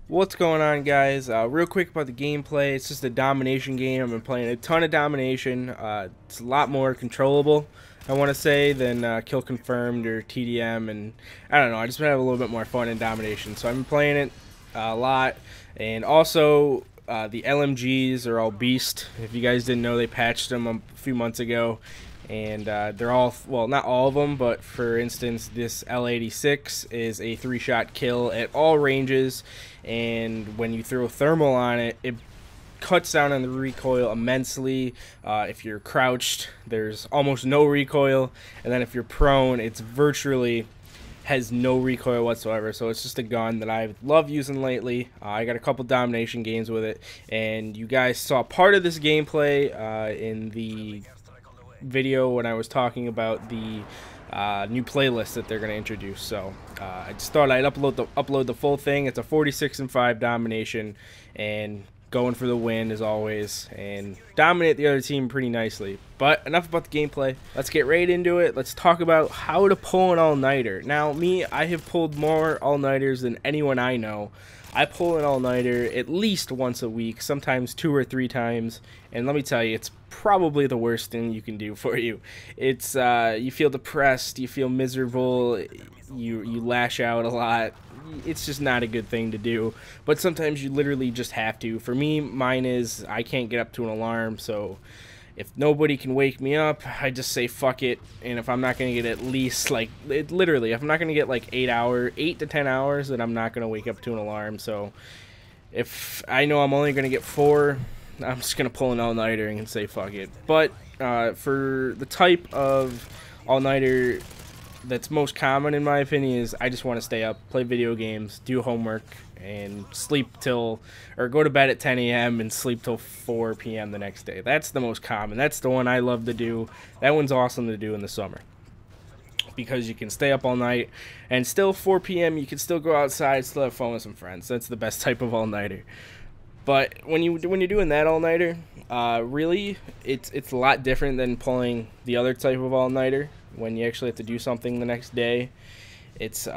What's going on, guys? Real quick about the gameplay. It's just a domination game. I've been playing a ton of domination. It's a lot more controllable, I want to say, than Kill Confirmed or TDM, and I don't know. I just been having a little bit more fun in domination, so I've been playing it a lot. And also, the LMGs are all beast. If you guys didn't know, they patched them a few months ago. And they're all, well, not all of them, but for instance, this L86 is a 3-shot kill at all ranges, and when you throw thermal on it, it cuts down on the recoil immensely. If you're crouched, there's almost no recoil, and then if you're prone, it's virtually has no recoil whatsoever. So it's just a gun that I love using lately. I got a couple domination games with it, and you guys saw part of this gameplay in the video when I was talking about the new playlist that they're going to introduce. So I just thought I'd upload the full thing. It's a 46-5 domination, and going for the win as always, and dominate the other team pretty nicely. But enough about the gameplay. Let's get right into it. Let's talk about how to pull an all-nighter. Now, I have pulled more all-nighters than anyone I know. I pull an all-nighter at least once a week, sometimes 2 or 3 times, and let me tell you, it's probably the worst thing you can do for you. It's you feel depressed, you feel miserable, you lash out a lot. It's just not a good thing to do, but sometimes you literally just have to. For me, mine is I can't get up to an alarm, so if nobody can wake me up, I just say fuck it. And if I'm not going to get at least, like, literally, if I'm not going to get like 8 to 10 hours, then I'm not going to wake up to an alarm. So if I know I'm only going to get 4, I'm just going to pull an all-nighter and say fuck it. But for the type of all-nighter that's most common, in my opinion, is I just want to stay up, play video games, do homework, and sleep till, or go to bed at 10 a.m. and sleep till 4 p.m. the next day. That's the most common. That's the one I love to do. That one's awesome to do in the summer, because you can stay up all night, and still 4 p.m. you can still go outside, still have fun with some friends. That's the best type of all-nighter. But when you're doing that all-nighter, really, it's a lot different than pulling the other type of all-nighter when you actually have to do something the next day. It's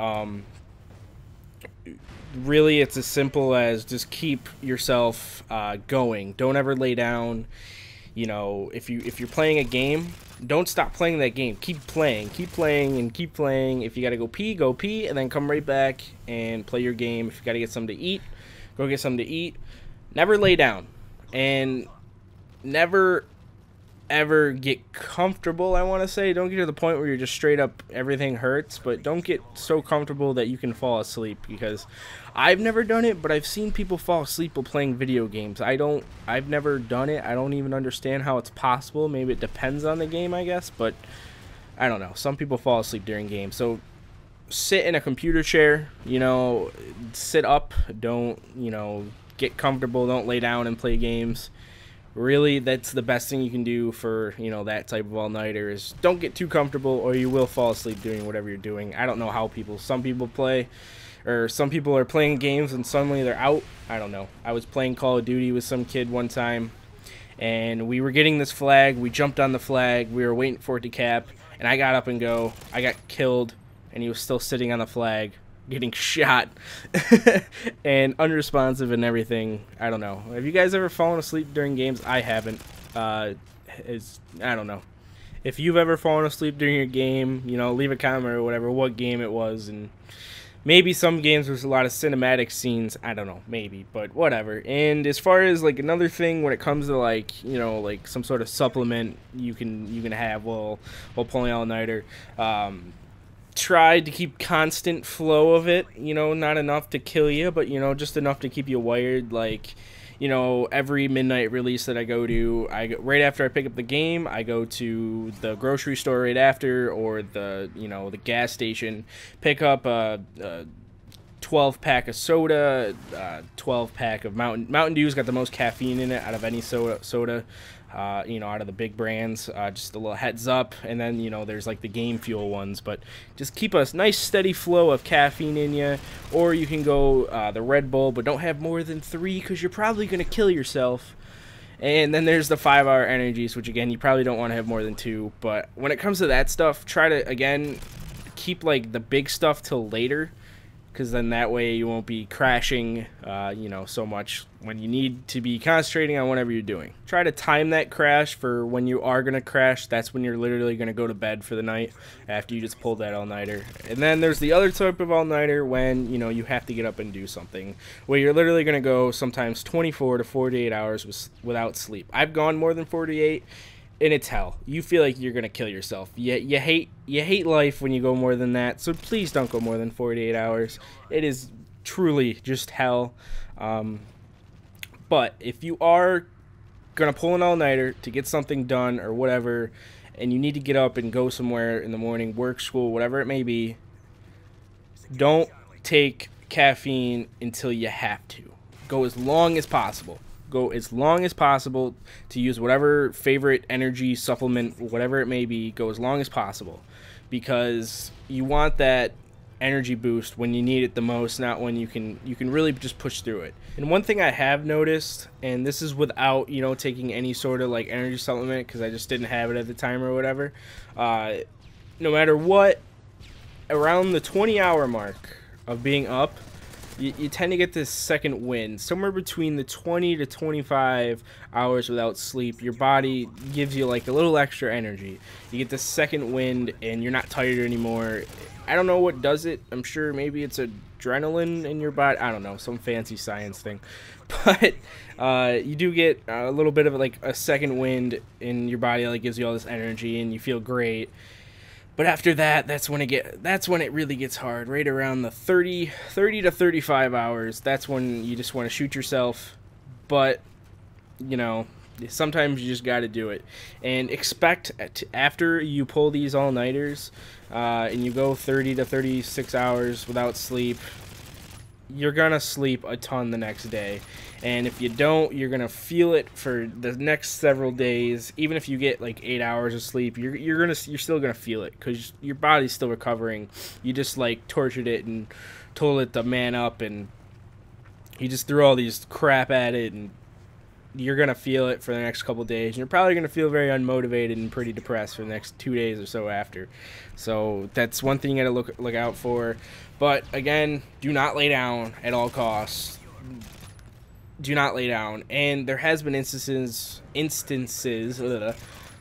really, it's as simple as just keep yourself going. Don't ever lay down. You know, if you're playing a game, don't stop playing that game. Keep playing, and keep playing. If you gotta go pee, and then come right back and play your game. If you gotta get something to eat, go get something to eat. Never lay down, and never ever get comfortable. I want to say, don't get to the point where you're just straight up everything hurts, but don't get so comfortable that you can fall asleep, because I've never done it, but I've seen people fall asleep while playing video games. I've never done it. I don't even understand how it's possible. Maybe it depends on the game, I guess, but I don't know. Some people fall asleep during games. So sit in a computer chair, you know, sit up, don't, you know, get comfortable, don't lay down and play games. Really, that's the best thing you can do for, you know, that type of all-nighter, is don't get too comfortable, or you will fall asleep doing whatever you're doing. I don't know how some people play, or some people are playing games and suddenly they're out. I don't know. I was playing Call of Duty with some kid one time, and we were getting this flag. We jumped on the flag. We were waiting for it to cap, and I got up and go. I got killed, and he was still sitting on the flag, getting shot and unresponsive and everything. I don't know. Have you guys ever fallen asleep during games? I haven't. I don't know. If you've ever fallen asleep during your game, you know, leave a comment or whatever, what game it was, and maybe some games there's a lot of cinematic scenes. I don't know, maybe, but whatever. And as far as like another thing when it comes to, like, you know, like some sort of supplement you can have while pulling all-nighter, try to keep constant flow of it, you know, not enough to kill you, but, you know, just enough to keep you wired. Like, you know, every midnight release that I go to, right after I pick up the game, I go to the grocery store right after, or the, you know, the gas station, pick up a 12-pack of soda, 12-pack of Mountain Dew's got the most caffeine in it out of any soda. You know, out of the big brands. Just a little heads up. And then, you know, there's like the game fuel ones, but just keep a nice steady flow of caffeine in you. Or you can go the Red Bull, but don't have more than 3, because you're probably going to kill yourself. And then there's the 5-hour energies, which again, you probably don't want to have more than 2. But when it comes to that stuff, try to, again, keep like the big stuff till later, because then that way you won't be crashing, you know, so much when you need to be concentrating on whatever you're doing. Try to time that crash for when you are going to crash. That's when you're literally going to go to bed for the night after you just pulled that all-nighter. And then there's the other type of all-nighter when, you know, you have to get up and do something, where you're literally going to go sometimes 24 to 48 hours without sleep. I've gone more than 48, and it's hell. You feel like you're gonna kill yourself. You hate life when you go more than that. So please don't go more than 48 hours. It is truly just hell. But if you are gonna pull an all-nighter to get something done or whatever, and you need to get up and go somewhere in the morning, work, school, whatever it may be, don't take caffeine until you have to. Go as long as possible. Go as long as possible to use whatever favorite energy supplement, whatever it may be. Go as long as possible, because you want that energy boost when you need it the most, not when you can really just push through it. And one thing I have noticed, and this is without, you know, taking any sort of like energy supplement, because I just didn't have it at the time or whatever, no matter what, around the 20-hour mark of being up, you tend to get this second wind. Somewhere between the 20 to 25 hours without sleep, your body gives you like a little extra energy. You get the second wind and you're not tired anymore. I don't know what does it. I'm sure maybe it's adrenaline in your body. I don't know, some fancy science thing. But you do get a little bit of like a second wind in your body that like gives you all this energy and you feel great. But after that, that's when it really gets hard. Right around the 30 to 35 hours, that's when you just want to shoot yourself. But, you know, sometimes you just got to do it. And expect after you pull these all-nighters and you go 30 to 36 hours without sleep, you're going to sleep a ton the next day. And if you don't, you're going to feel it for the next several days. Even if you get like 8 hours of sleep, you're still going to feel it, because your body's still recovering. You just like tortured it and told it to man up, and you just threw all these crap at it, and you're going to feel it for the next couple days. And you're probably going to feel very unmotivated and pretty depressed for the next 2 days or so after. So that's one thing you got to look out for. But again, do not lay down at all costs. Do not lay down. And there has been instances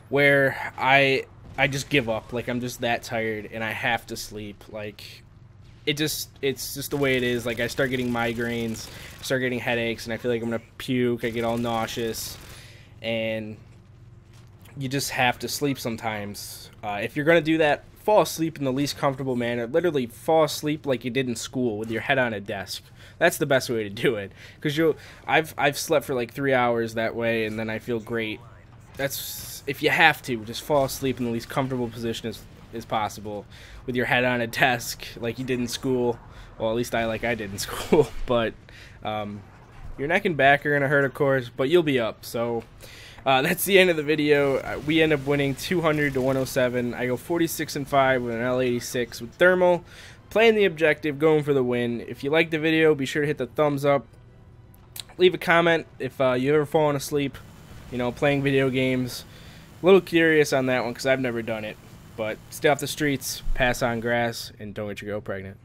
where I just give up. Like, I'm just that tired and I have to sleep. Like, it's just the way it is. Like, I start getting migraines, I start getting headaches, and I feel like I'm gonna puke. I get all nauseous, and you just have to sleep sometimes. If you're gonna do that, fall asleep in the least comfortable manner. Literally fall asleep like you did in school with your head on a desk. That's the best way to do it, because I've slept for like 3 hours that way, and then I feel great. That's, if you have to, just fall asleep in the least comfortable position as possible with your head on a desk like you did in school. Well, at least I did in school. But your neck and back are gonna hurt, of course, but you'll be up. So that's the end of the video. We end up winning 200 to 107. I go 46-5 with an L86 with thermal, playing the objective, going for the win. If you liked the video, be sure to hit the thumbs up. Leave a comment if you ever fallen asleep, you know, playing video games. A little curious on that one, because I've never done it. But stay off the streets, pass on grass, and don't get your girl pregnant.